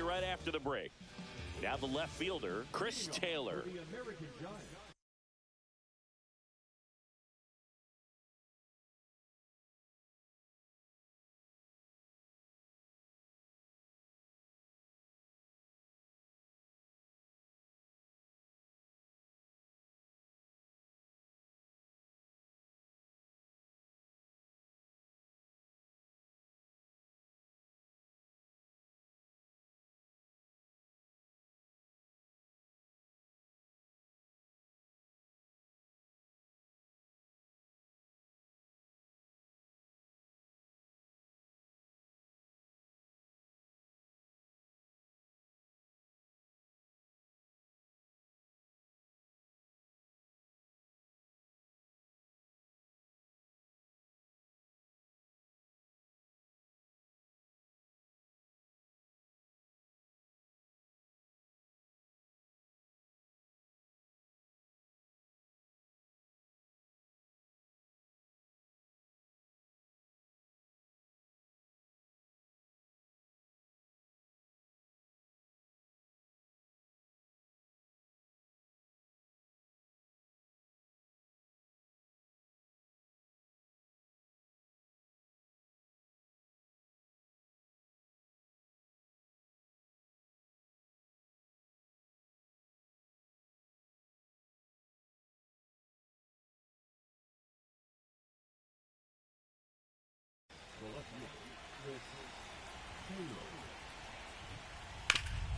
you right after the break. Now the left fielder, Chris Taylor.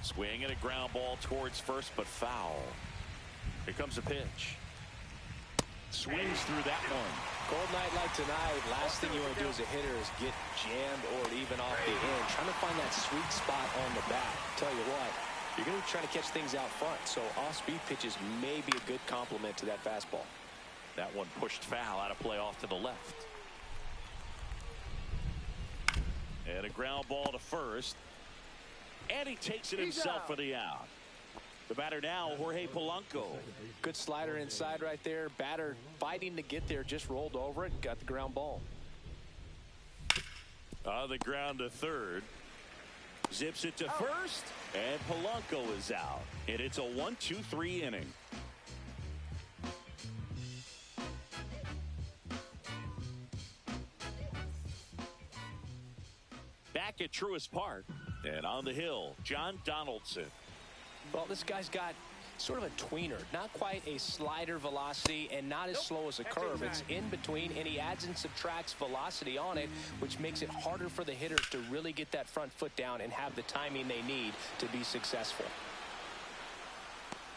Swing and a ground ball towards first, but foul. Here comes the pitch. Swings through that one. Cold night like tonight, last thing you want to do as a hitter is get jammed or even off the end. Trying to find that sweet spot on the bat. Tell you what, you're going to be trying to catch things out front, so off-speed pitches may be a good complement to that fastball. That one pushed foul, out of play off to the left. And a ground ball to first. And he takes it himself for the out. The batter now, Jorge Polanco. Good slider inside right there. Batter fighting to get there, just rolled over it and got the ground ball. On the ground to third. Zips it to first. And Polanco is out. And it's a 1-2-3 inning. Back at Truist Park. And on the hill, John Donaldson. Well, this guy's got sort of a tweener. Not quite a slider velocity and not as slow as a curve. It's in between, and he adds and subtracts velocity on it, which makes it harder for the hitters to really get that front foot down and have the timing they need to be successful.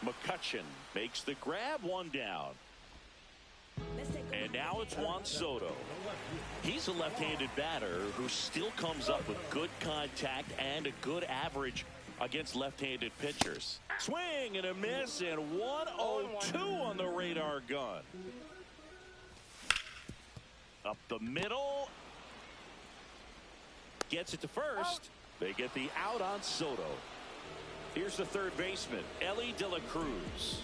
McCutchen makes the grab, one down. And now it's Juan Soto. He's a left-handed batter who still comes up with good contact and a good average against left-handed pitchers. Swing and a miss, and 1-0-2 on the radar gun. Up the middle. Gets it to first. They get the out on Soto. Here's the third baseman, Ellie De La Cruz.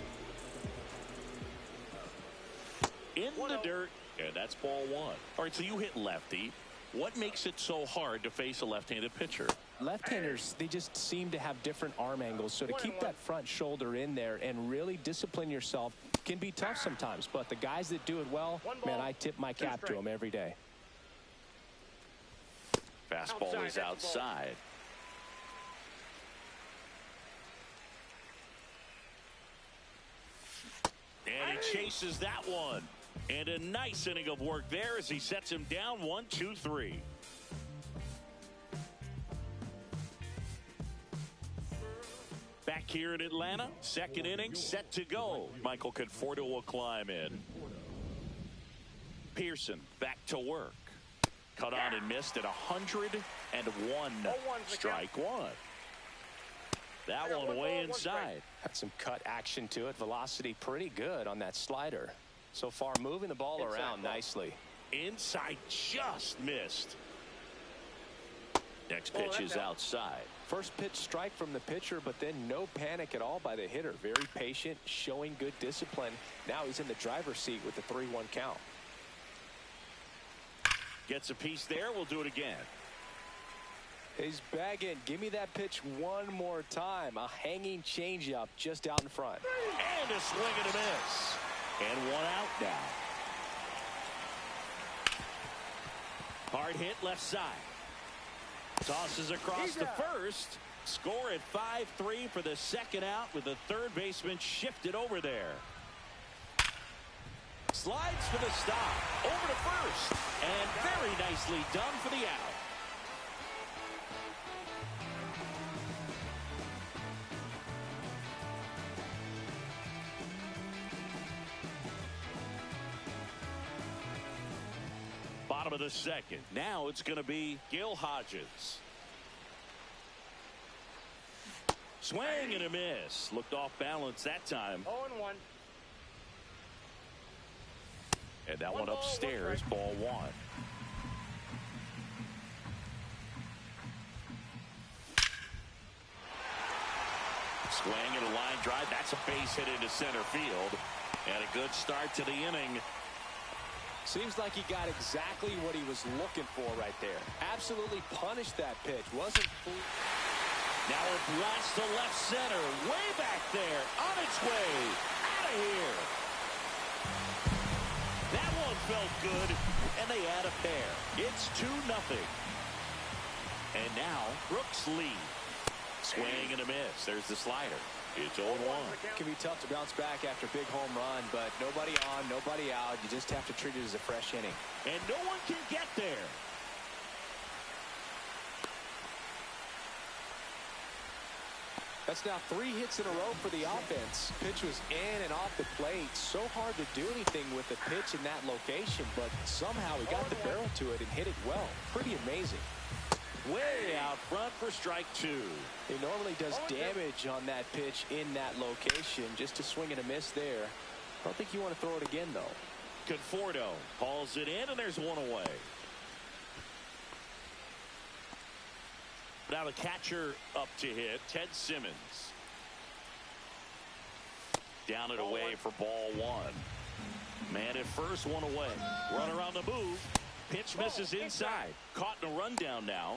In the dirt, and that's ball one. All right, so you hit lefty. What makes it so hard to face a left-handed pitcher? Left-handers, they just seem to have different arm angles, so to keep that front shoulder in there and really discipline yourself can be tough sometimes. But the guys that do it well, man, I tip my cap to them every day. Fastball is outside. And he chases that one. And a nice inning of work there as he sets him down 1-2-3. Back here in Atlanta, second inning set to go. Michael Conforto will climb in. Pearson back to work. Cut on and missed at 101. Strike one. That one way inside. Had some cut action to it. Velocity pretty good on that slider. So far moving the ball around nicely. Inside just missed. Next pitch is outside. First pitch strike from the pitcher, but then no panic at all by the hitter. Very patient, showing good discipline. Now he's in the driver's seat with the 3-1 count. Gets a piece there. We'll do it again. He's begging. Give me that pitch one more time. A hanging changeup just out in front. And a swing and a miss. And one out now. Hard hit left side. Tosses across to first. Score at 5-3 for the second out with the third baseman shifted over there. Slides for the stop. Over to first. And very nicely done for the out. Bottom of the second. Now it's going to be Gil Hodges. Swing and a miss. Looked off balance that time. 0-1. And that one upstairs, ball one. Swing and a line drive. That's a base hit into center field. And a good start to the inning. Seems like he got exactly what he was looking for right there. Absolutely punished that pitch. Wasn't. Now a blast to left center. Way back there. On its way. Out of here. That one felt good. And they add a pair. It's 2-0. And now Brooks lead. Swing and a miss. There's the slider. It's 0-1. It can be tough to bounce back after a big home run, but nobody on, nobody out. You just have to treat it as a fresh inning. And no one can get there. That's now 3 hits in a row for the offense. Pitch was in and off the plate. So hard to do anything with the pitch in that location, but somehow he got the barrel to it and hit it well. Pretty amazing. Way out front for strike 2. He normally does damage on that pitch in that location. Just a swing and a miss there. I don't think you want to throw it again, though. Conforto hauls it in, and there's one away. Now the catcher up to hit, Ted Simmons. Down and away for ball one. Man at first, one away. Runner on the move. Pitch misses inside. Caught in a rundown now.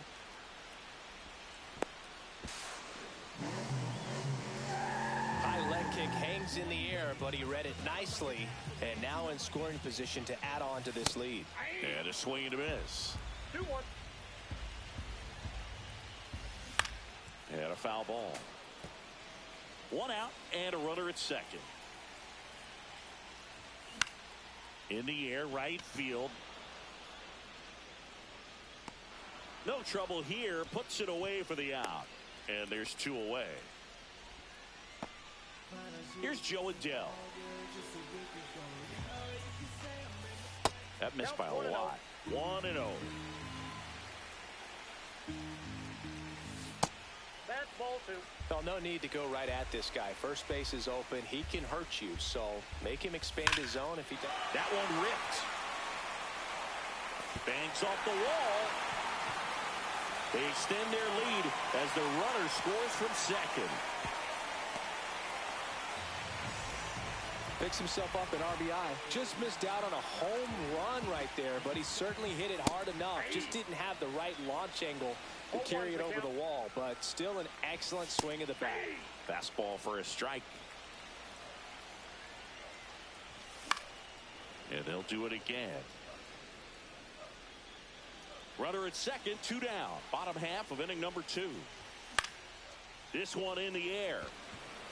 High leg kick hangs in the air, but he read it nicely. And now in scoring position to add on to this lead. And a swing and a miss. 2-1. And a foul ball. One out and a runner at second. In the air, right field. No trouble here. Puts it away for the out. And there's 2 away. Here's Joe Adele. That missed by a lot. 1-0. That's ball 2. Well, no need to go right at this guy. First base is open. He can hurt you, so make him expand his zone if he does. That one ripped. Banks off the wall. They extend their lead as the runner scores from second. Picks himself up an RBI. Just missed out on a home run right there, but he certainly hit it hard enough. Just didn't have the right launch angle to carry it over the wall, but still an excellent swing of the bat. Fastball for a strike. And they'll do it again. Runner at second, 2 down. Bottom half of inning number 2. This one in the air.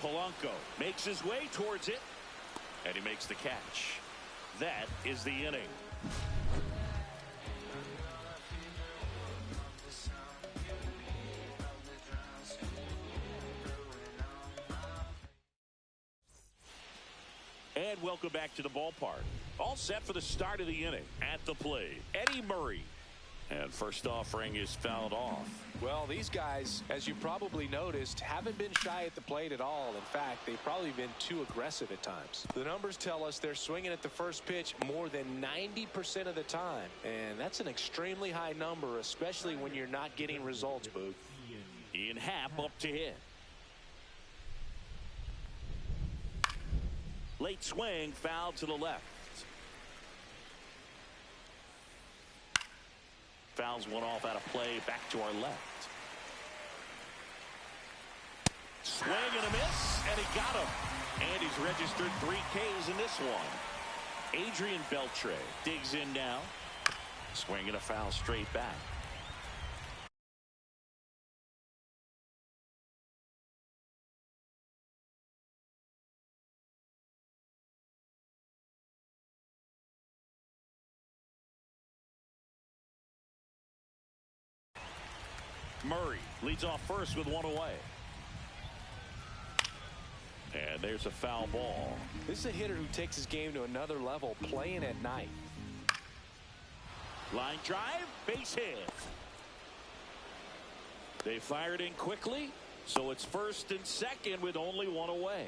Polanco makes his way towards it. And he makes the catch. That is the inning. And welcome back to the ballpark. All set for the start of the inning. At the plate, Eddie Murray. And first offering is fouled off. Well, these guys, as you probably noticed, haven't been shy at the plate at all. In fact, they've probably been too aggressive at times. The numbers tell us they're swinging at the first pitch more than 90% of the time. And that's an extremely high number, especially when you're not getting results, Boog. Ian Happ up to hit. Late swing, foul to the left. Fouls one off out of play, back to our left. And he got him. And he's registered 3 Ks in this one. Adrian Beltre digs in now. Swinging a foul straight back. Murray leads off first with 1 away. And there's a foul ball. This is a hitter who takes his game to another level, playing at night. Line drive, base hit. They fired in quickly, so it's first and second with only 1 away.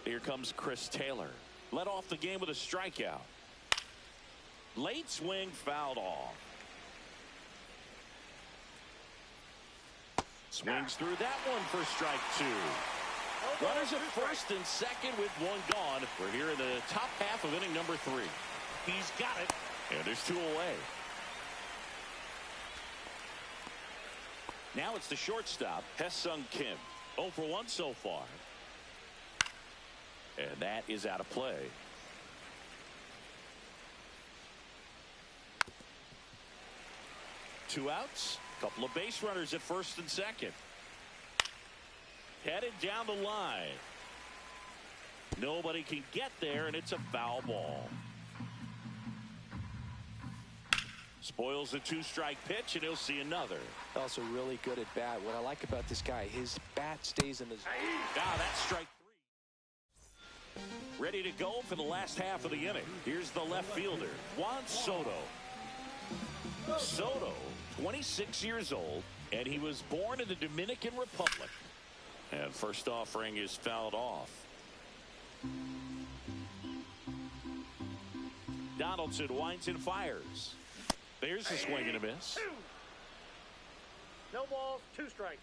Here comes Chris Taylor. Led off the game with a strikeout. Late swing fouled off. Swings through that one for strike 2. Runners at first and second with 1 gone. We're here in the top half of inning number 3. He's got it. And there's 2 away. Now it's the shortstop, Hye-Sung Kim. 0 for 1 so far. And that is out of play. Two outs. Couple of base runners at first and second. Headed down the line. Nobody can get there, and it's a foul ball. Spoils the 2-strike pitch, and he'll see another. Also really good at bat. What I like about this guy, his bat stays in the zone. Ah, that's strike 3. Ready to go for the last half of the inning. Here's the left fielder, Juan Soto. Soto, 26 years old, and he was born in the Dominican Republic. And first offering is fouled off. Donaldson winds and fires. There's a swing and a miss. No balls, 2 strikes.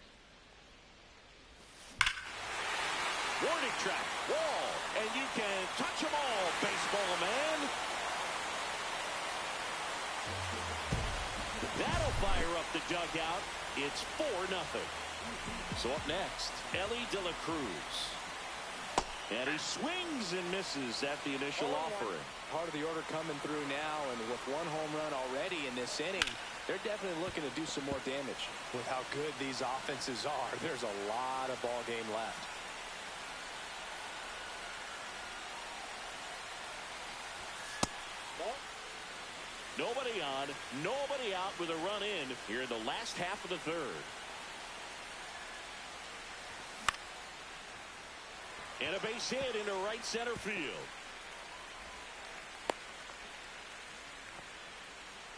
Warning track, wall, and you can touch them all, baseball man. That'll fire up the dugout. It's 4-0. So up next, Ellie De La Cruz. And he swings and misses at the initial offering. Part of the order coming through now, and with 1 home run already in this inning, they're definitely looking to do some more damage. With how good these offenses are, there's a lot of ball game left. Nobody on, nobody out with a run in here in the last half of the 3rd. And a base hit into right center field.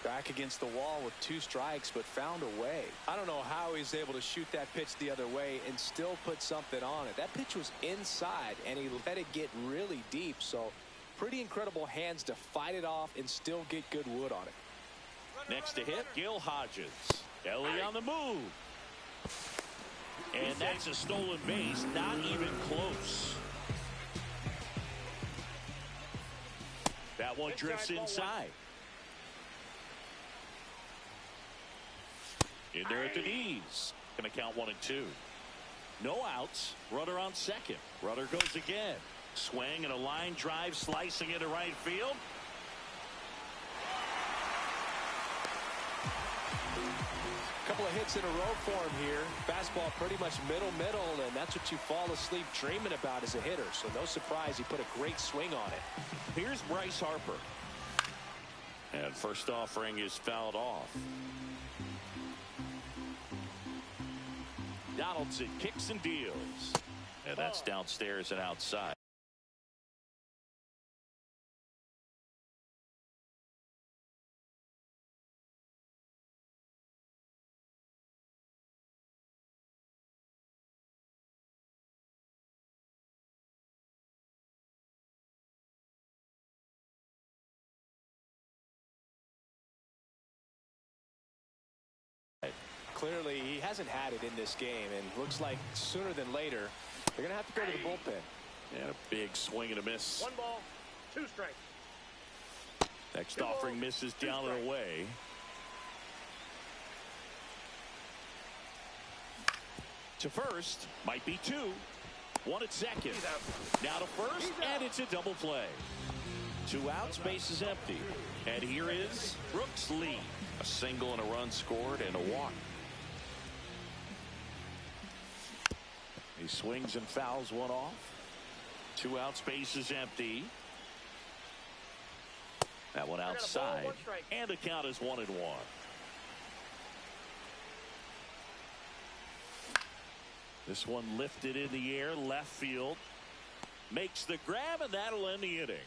Back against the wall with 2 strikes, but found a way. I don't know how he's able to shoot that pitch the other way and still put something on it. That pitch was inside, and he let it get really deep. So pretty incredible hands to fight it off and still get good wood on it. Next to hit, Gil Hodges. Ellie on the move. And that's a stolen base, not even close. That one drifts inside. In there at the knees. Going to count 1 and 2. No outs. Runner on second. Runner goes again. Swing and a line drive slicing into right field. Couple of hits in a row for him here. Fastball pretty much middle, and that's what you fall asleep dreaming about as a hitter. So no surprise he put a great swing on it. Here's Bryce Harper. And first offering is fouled off. Donaldson kicks and deals. And that's downstairs and outside. Clearly, he hasn't had it in this game, and looks like sooner than later, they're going to have to go to the bullpen. And a big swing and a miss. 1 ball, 2 strikes. Next offering misses down and away. To first, might be 2. One at second. Now to first, and it's a double play. 2 outs, base is empty. And here is Brooks Lee. A single and a run scored and a walk. He swings and fouls one off. 2 outs, base is empty. That one outside. And the count is 1-1. This one lifted in the air, left field. Makes the grab, and that'll end the inning.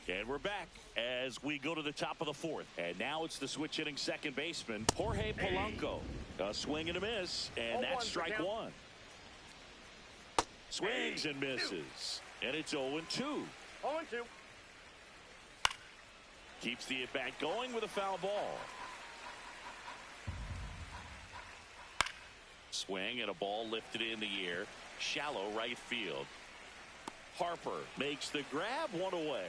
And we're back as we go to the top of the 4th. And now it's the switch hitting second baseman, Jorge Polanco. A swing and a miss, and that's strike 1. Swings and misses, and it's 0-2. 0-2. Keeps the at-bat going with a foul ball. Swing and a ball lifted in the air. Shallow right field. Harper makes the grab, 1 away.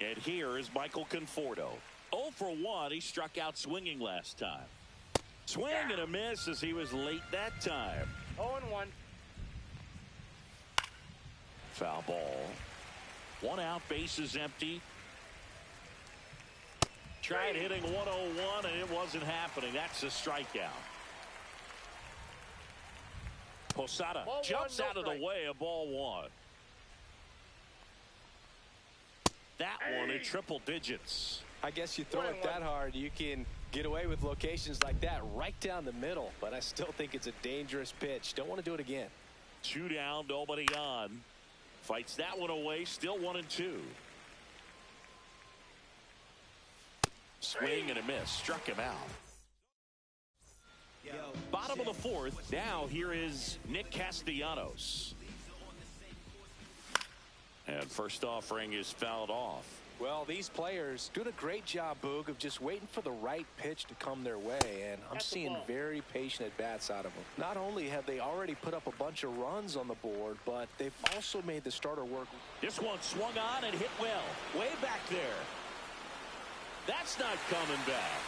And here is Michael Conforto. 0 for 1. He struck out swinging last time. Swing and a miss as he was late that time. 0-1. Foul ball. 1 out, base is empty. Tried hitting 101 and it wasn't happening. That's a strikeout. Posada jumps out of the way of ball 1. That one in triple digits. I guess you throw it that hard, you can get away with locations like that right down the middle. But I still think it's a dangerous pitch. Don't want to do it again. 2 down, nobody on. Fights that one away, still 1-2. Swing and a miss, struck him out. Bottom of the 4th, now here is Nick Castellanos. And first offering is fouled off. Well, these players doing a great job, Boog, of just waiting for the right pitch to come their way, and I'm seeing very patient at-bats out of them. Not only have they already put up a bunch of runs on the board, but they've also made the starter work. This one swung on and hit well. Way back there. That's not coming back.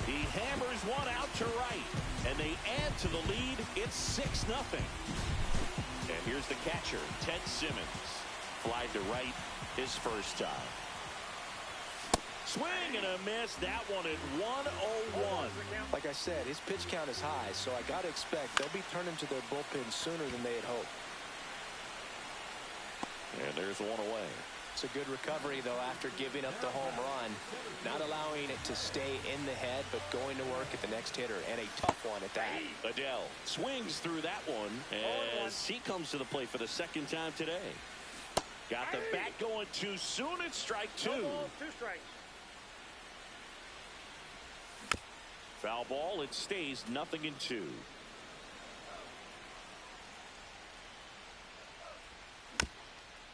He hammers one out to right, and they add to the lead. It's 6-0. And here's the catcher, Ted Simmons. Flied to right his first time. Swing and a miss. That one at 101. Like I said, his pitch count is high, so I got to expect they'll be turning to their bullpen sooner than they had hoped. And there's 1 away. It's a good recovery, though, after giving up the home run. Not allowing it to stay in the head, but going to work at the next hitter, and a tough one at that. Adele swings through that one as he comes to the plate for the 2nd time today. Got the bat going too soon. It's strike 2. 2 strikes. Foul ball. It stays 0-2.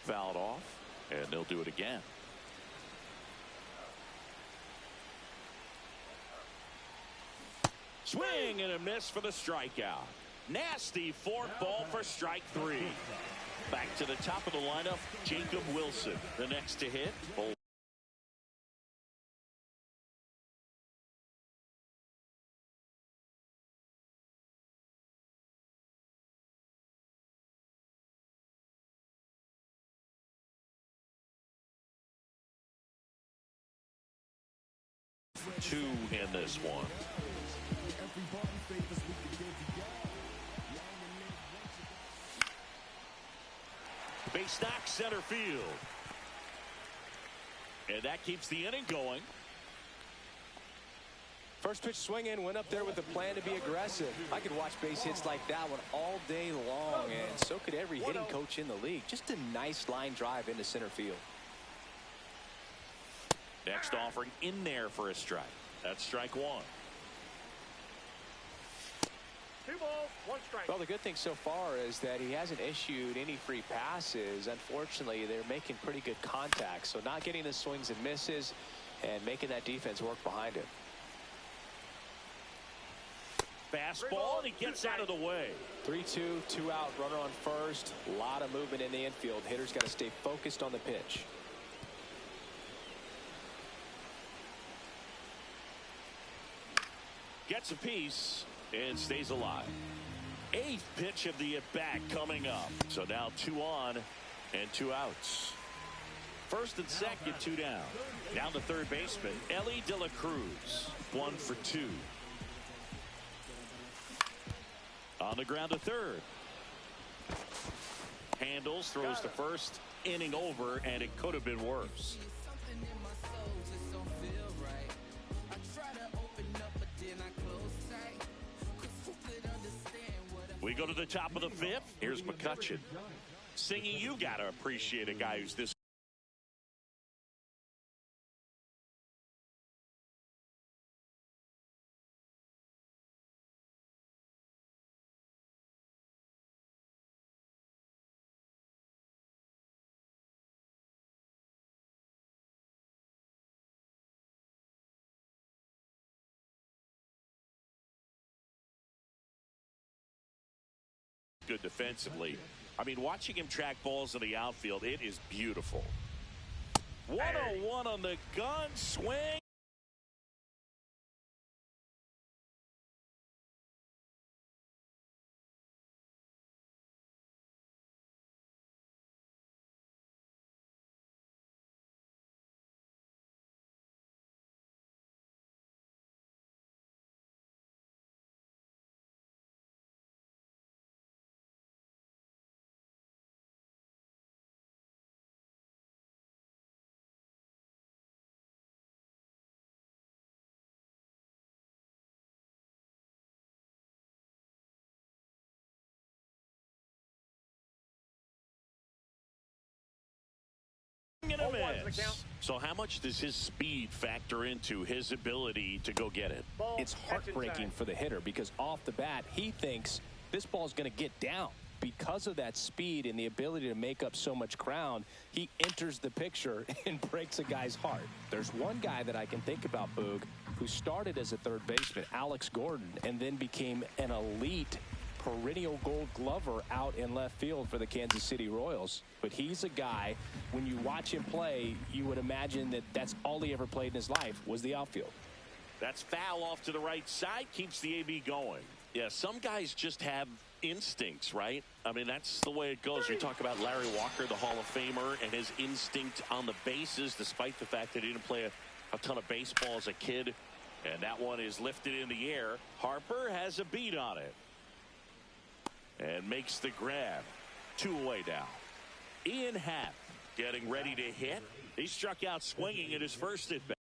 Fouled off, and they'll do it again. Swing and a miss for the strikeout. Nasty fork ball for strike 3. Back to the top of the lineup, Jacob Wilson, the next to hit. Two in this one. Base knock center field. And that keeps the inning going. First pitch swinging, went up there with a plan to be aggressive. I could watch base hits like that one all day long, and so could every hitting coach in the league. Just a nice line drive into center field. Next offering in there for a strike. That's strike 1. 2 balls, 1 strike. Well, the good thing so far is that he hasn't issued any free passes. Unfortunately, they're making pretty good contact, so not getting the swings and misses and making that defense work behind it. Fastball, and he gets out of the way. 3-2, 2 out, runner on first. A lot of movement in the infield. Hitter's got to stay focused on the pitch. Gets a piece and stays alive. 8th pitch of the at-bat coming up. So now 2 on and 2 outs. First and second, 2 down. Down to third baseman, Ellie De La Cruz. 1 for 2. On the ground to third. Handles, throws to first. Inning over, and it could have been worse. We go to the top of the 5th. Here's McCutchen. Singing, you got to appreciate a guy who's this good defensively. I mean, watching him track balls in the outfield, it is beautiful. 101 on the gun swing. So how much does his speed factor into his ability to go get it? It's heartbreaking for the hitter because off the bat he thinks this ball's going to get down. Because of that speed and the ability to make up so much ground, he enters the picture and breaks a guy's heart. There's one guy that I can think about, Boog, who started as a third baseman, Alex Gordon, and then became an elite perennial Gold Glover out in left field for the Kansas City Royals. But he's a guy, when you watch him play, you would imagine that that's all he ever played in his life was the outfield. That's foul off to the right side, keeps the AB going. Yeah, some guys just have instincts, right? I mean, that's the way it goes. You talk about Larry Walker, the Hall of Famer, and his instinct on the bases, despite the fact that he didn't play a ton of baseball as a kid. And that one is lifted in the air. Harper has a beat on it. And makes the grab. 2 away now. Ian Happ getting ready to hit. He struck out swinging at his first at bat.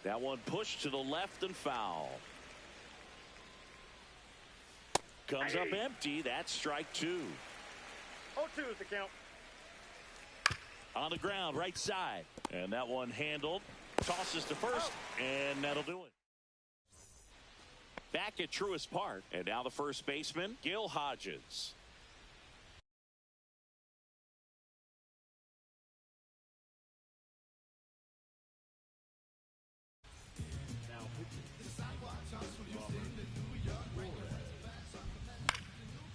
That one pushed to the left and foul. Comes up empty. That's strike 2. 0-2 is the count. On the ground, right side. And that one handled. Tosses to first, and that'll do it. Back at Truist Park. And now the first baseman, Gil Hodges.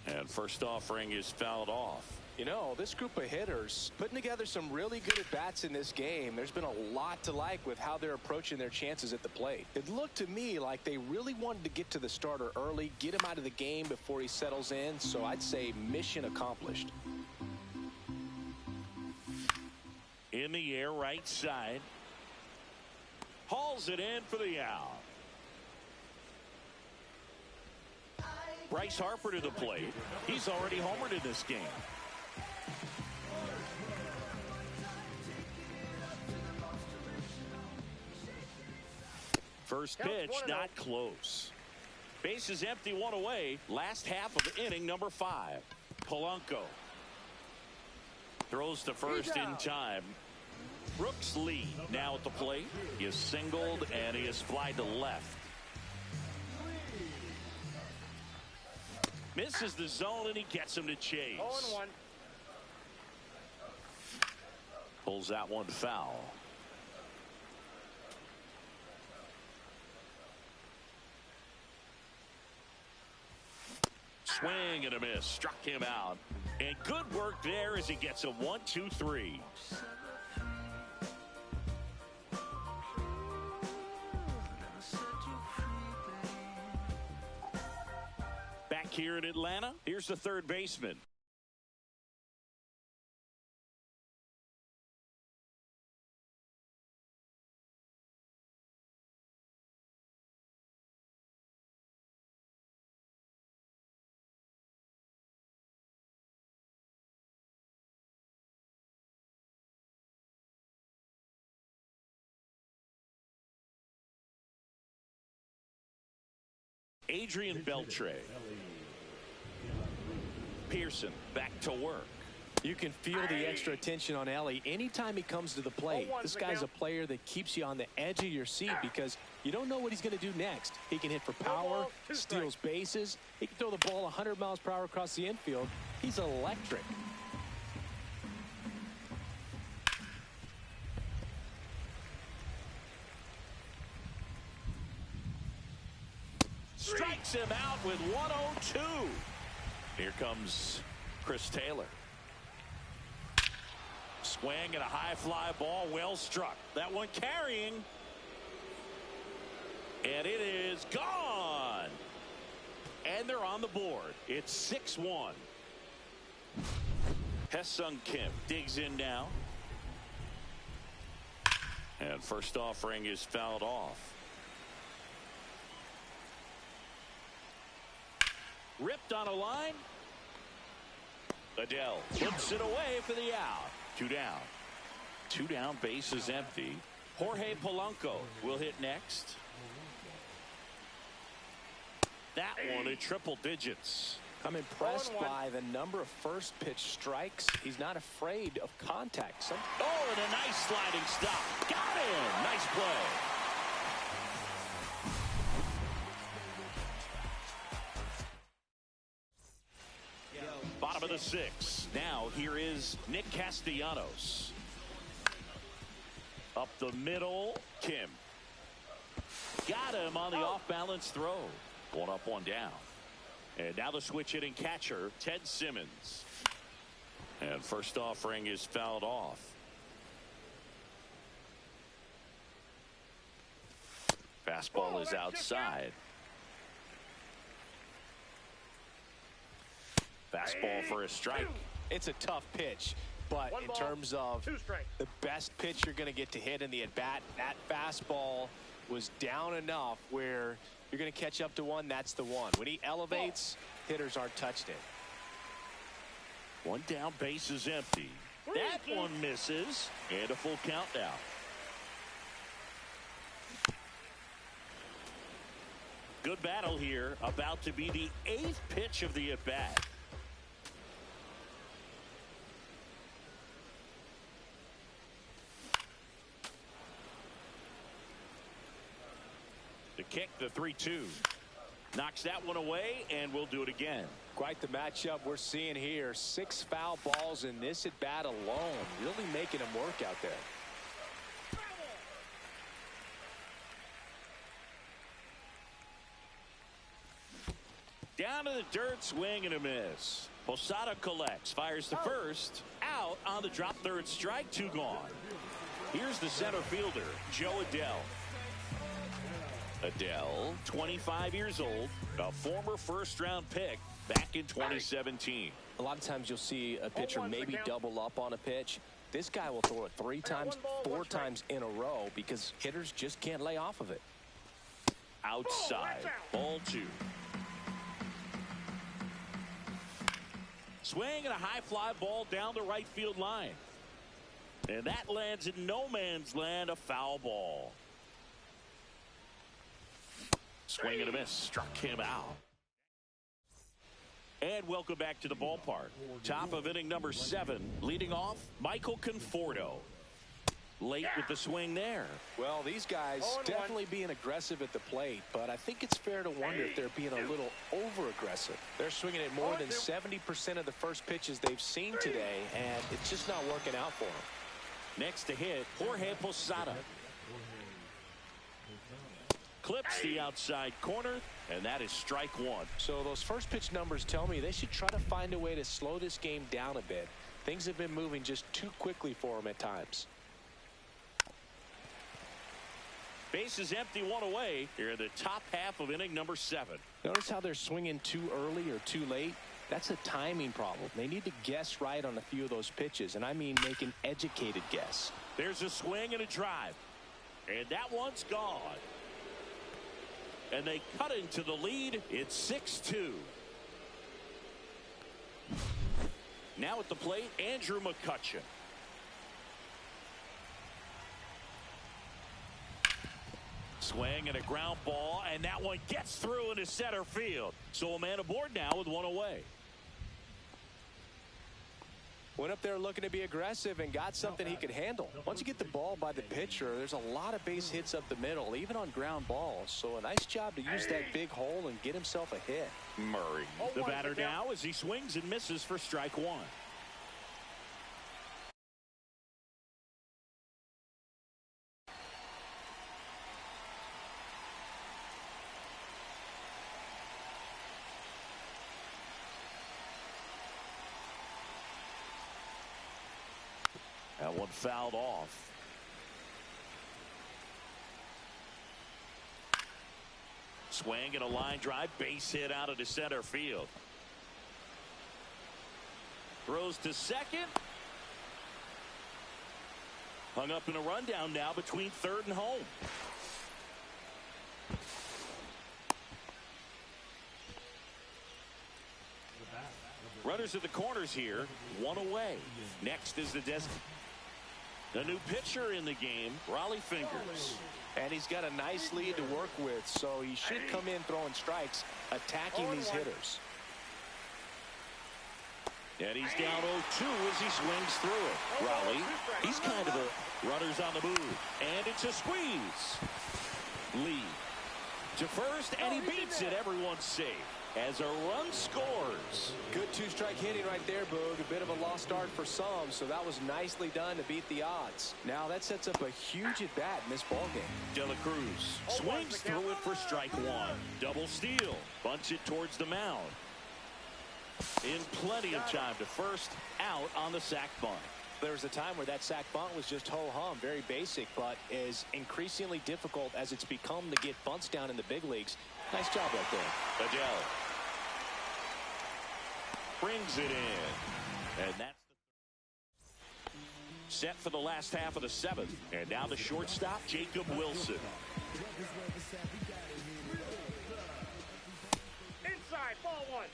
And first offering is fouled off. You know, this group of hitters putting together some really good at-bats in this game. There's been a lot to like with how they're approaching their chances at the plate. It looked to me like they really wanted to get to the starter early, get him out of the game before he settles in. So I'd say mission accomplished. In the air, right side. Hauls it in for the out. Bryce Harper to the plate. He's already homered in this game. First pitch, not close. Bases empty, one away. Last half of inning number 5. Polanco throws to first in time. Brooks Lee now at the plate. He is singled and he is flied to left. Misses the zone and he gets him to chase. 0-1. Pulls that one foul. Swing and a miss. Struck him out. And good work there as he gets a 1-2-3. Back here in Atlanta, here's the third baseman. Adrian Beltre. Pearson back to work. You can feel the extra attention on Ellie anytime he comes to the plate. This guy's a player that keeps you on the edge of your seat because you don't know what he's going to do next. He can hit for power, steals bases. He can throw the ball 100 miles per hour across the infield. He's electric. Strikes him out with 102. Here comes Chris Taylor. Swing and a high fly ball, well struck. That one carrying. And it is gone. And they're on the board. It's 6-1. Hesung Kim digs in now. And first offering is fouled off. Ripped on a line. Adele flips it away for the out. 2 down. 2 down, base is empty. Jorge Polanco will hit next. That one in triple digits. I'm impressed by the number of first pitch strikes. He's not afraid of contact. Oh, and a nice sliding stop. Got him. Nice play. Bottom of the 6th. Now here is Nick Castellanos. Up the middle, Kim. Got him on the off-balance throw. 1 up, 1 down. And now the switch hitting catcher, Ted Simmons. And first offering is fouled off. Fastball is outside. Fastball for a strike. It's a tough pitch, but in terms of the best pitch you're going to get to hit in the at-bat, that fastball was down enough where you're going to catch up to one. That's the one. When he elevates, hitters aren't touched it. 1 down, base is empty. That one misses, and a full count now. Good battle here, about to be the 8th pitch of the at-bat. The kick, the 3-2. Knocks that one away, and we'll do it again. Quite the matchup we're seeing here. 6 foul balls in this at-bat alone. Really making them work out there. Down to the dirt, swing and a miss. Posada collects, fires to first. Out on the drop, third strike, 2 gone. Here's the center fielder, Joe Adele. Adele, 25 years old, a former first-round pick back in 2017. A lot of times you'll see a pitcher maybe double up on a pitch. This guy will throw it 3 times, 4 times in a row because hitters just can't lay off of it. Outside, ball 2. Swing and a high fly ball down the right field line. And that lands in no man's land, a foul ball. Swing and a miss. Struck him out. And welcome back to the ballpark. Top of inning number 7. Leading off, Michael Conforto. Late with the swing there. Well, these guys definitely being aggressive at the plate, but I think it's fair to wonder if they're being a little over-aggressive. They're swinging at more than 70% of the first pitches they've seen today, and it's just not working out for them. Next to hit, Jorge Posada. Clips the outside corner, and that is strike 1. So those first pitch numbers tell me they should try to find a way to slow this game down a bit. Things have been moving just too quickly for them at times. Base is empty, 1 away. Here in the top half of inning number 7. Notice how they're swinging too early or too late. That's a timing problem. They need to guess right on a few of those pitches, and I mean make an educated guess. There's a swing and a drive, and that one's gone. And they cut into the lead. It's 6-2. Now at the plate, Andrew McCutchen. Swing and a ground ball, and that one gets through into center field. So a man aboard now with 1 away. Went up there looking to be aggressive and got something he could handle. Once you get the ball by the pitcher, there's a lot of base hits up the middle, even on ground balls. So a nice job to use that big hole and get himself a hit. Murray, the batter now as he swings and misses for strike 1. That one fouled off. Swing and a line drive, base hit out into center field. Throws to second. Hung up in a rundown now between third and home. Runners at the corners here, 1 away. Next is the new pitcher in the game, Raleigh Fingers. And he's got a nice lead to work with, so he should come in throwing strikes, attacking these hitters. And he's down 0-2 as he swings through it. Raleigh, he's kind of a runner's on the move. And it's a squeeze. Lee to first, and he beats it. Everyone's safe as a run scores. Good 2-strike hitting right there, Boog. A bit of a lost start for some, so that was nicely done to beat the odds. Now that sets up a huge at-bat in this ballgame. De La Cruz swings through it for strike 1. Double steal. Bunts it towards the mound. In plenty of time to first, out on the sac bunt. There was a time where that sac bunt was just ho-hum, very basic, but is increasingly difficult as it's become to get bunts down in the big leagues. Nice job right there. Adele brings it in, and that's set for the last half of the 7th. And now the shortstop, Jacob Wilson. Inside, ball 1.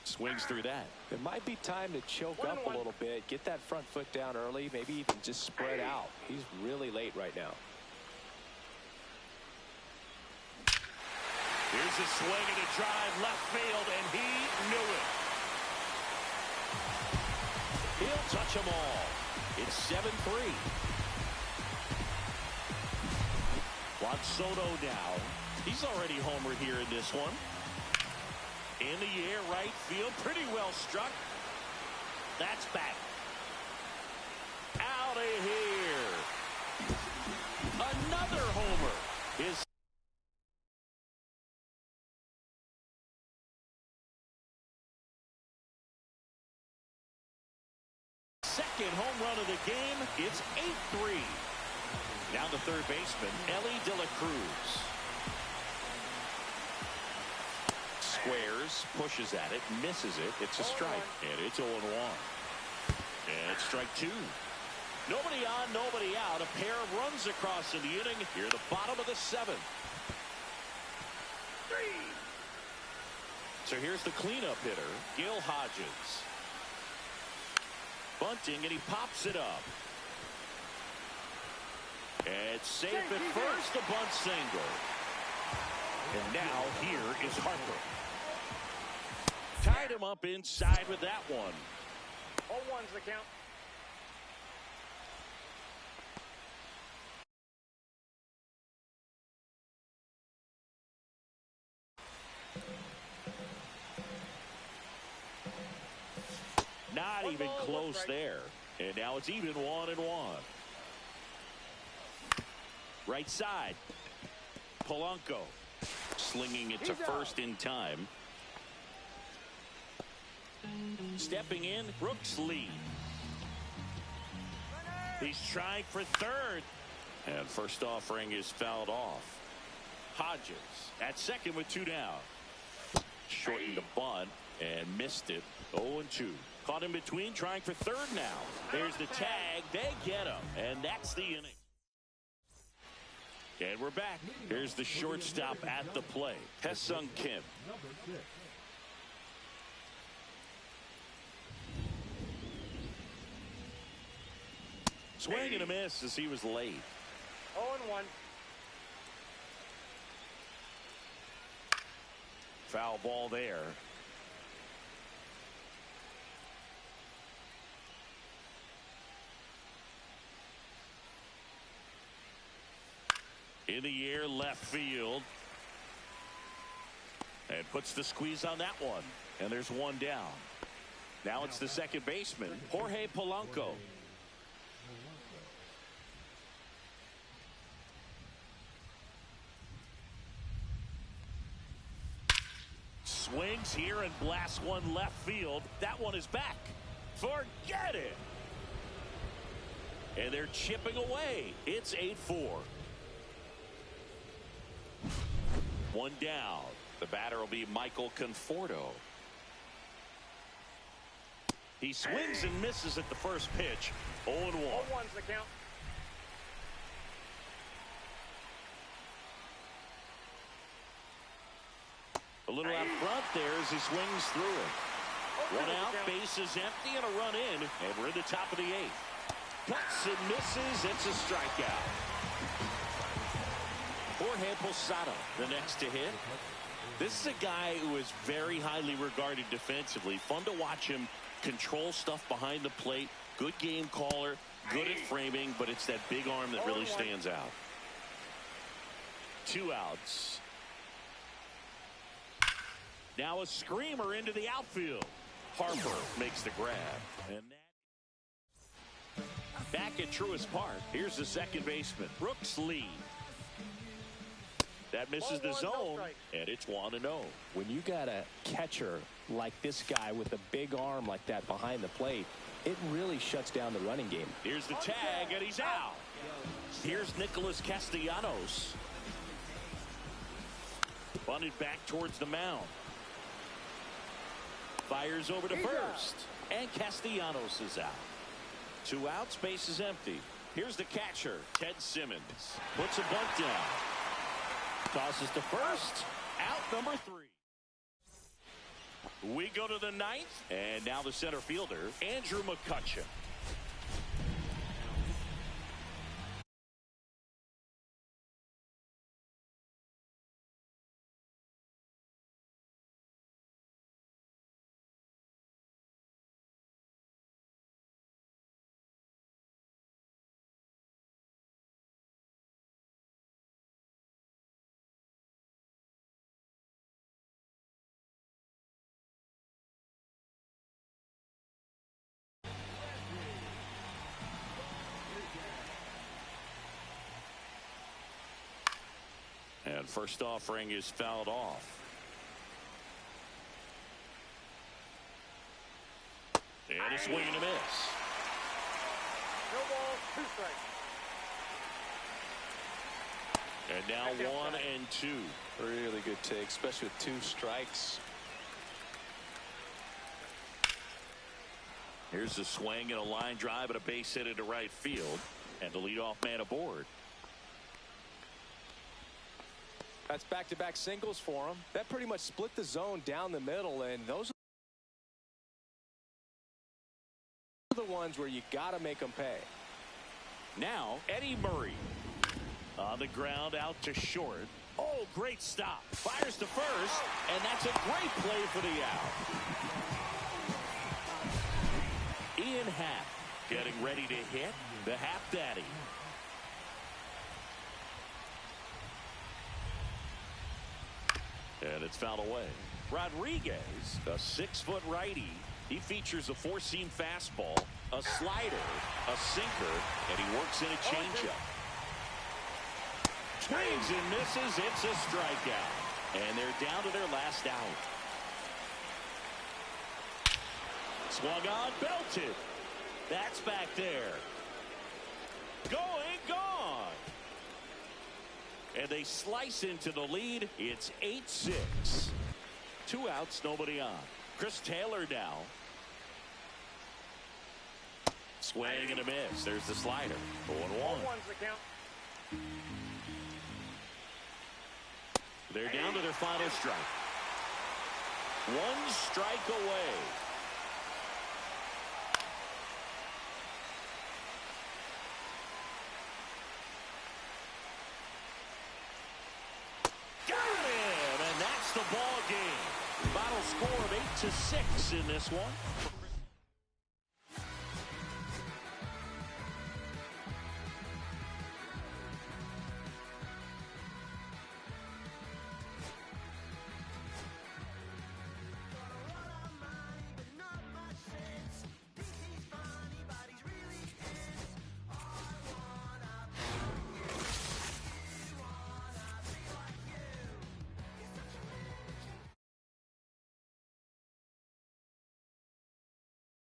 Swings through that. It might be time to choke up a little bit, get that front foot down early, maybe even just spread out. He's really late right now. Here's a swing and a drive left field, and he knew it. He'll touch them all. It's 7-3. Juan Soto now. He's already homered here in this one. In the air, right field, pretty well struck. That's back. Out of here. Another homer. His second home run of the game. It's 8-3. Now the third baseman, Ellie De La Cruz. Squares, pushes at it, misses it. It's a strike, and it's 0-1. And it's strike 2. Nobody on, nobody out. A pair of runs across in the inning. Here at the bottom of the 7th. So here's the cleanup hitter, Gil Hodges. Bunting, and he pops it up. And safe at first, the bunt single. And now here is Harper. Tied him up inside with that one. 0-1's the count. Not even close there. And now it's even 1-1. Right side. Polanco slinging it to first in time. Stepping in, Brooks Lee. He's trying for third. And first offering is fouled off. Hodges at second with 2 down. Shortened the bunt and missed it. 0-2. Caught in between, trying for third now. There's the tag. They get him. And that's the inning. And we're back. Here's the shortstop at the plate, Hae-Sung Kim. Swing and a miss as he was late. 0-1. Foul ball there. In the air, left field. And puts the squeeze on that one. And there's 1 down. Now it's the second baseman, Jorge Polanco. Swings here and blasts one left field. That one is back. Forget it. And they're chipping away. It's 8-4. 1 down. The batter will be Michael Conforto. He swings and misses at the first pitch. 0-1. 0-1's the count. A little out front there as he swings through it. 1 out, base is empty, and a run in, and we're in the top of the 8th. Cuts and misses. It's a strikeout. Jorge Posada, the next to hit. This is a guy who is very highly regarded defensively. Fun to watch him control stuff behind the plate. Good game caller, good at framing, but it's that big arm that really stands out. 2 outs. Now a screamer into the outfield. Harper makes the grab. And that back at Truist Park. Here's the second baseman, Brooks Lee. That misses the zone, and it's 1-0. When you got a catcher like this guy with a big arm like that behind the plate, it really shuts down the running game. Here's the tag, and he's out. Here's Nicholas Castellanos. Bunted back towards the mound. Fires over to first, and Castellanos is out. 2 outs, base is empty. Here's the catcher, Ted Simmons. Puts a bunt down. Tosses to first. Out number 3. We go to the 9th, and now the center fielder, Andrew McCutchen. And first offering is fouled off. And a swing and a miss. No ball, 2 strikes. And now 1-2. Really good take, especially with 2 strikes. Here's a swing and a line drive and a base hit into right field. And the leadoff man aboard. That's back-to-back singles for him. That pretty much split the zone down the middle, and those are the ones where you got to make them pay. Now, Eddie Murray. On the ground, out to short. Oh, great stop. Fires to first, and that's a great play for the out. Ian Happ getting ready to hit the Happ Daddy. And it's fouled away. Rodriguez, a 6-foot righty. He features a 4-seam fastball, a slider, a sinker, and he works in a changeup. Swings and misses. It's a strikeout. And they're down to their last out. Swung on, belted. That's back there. Going, gone. And they slice into the lead. It's 8-6. 2 outs, nobody on. Chris Taylor now. Swing and a miss. There's the slider. 0-1. 0-1's the count. They're down to their final strike. 1 strike away. Got him! And that's the ball game. Final score of 8-6 in this one.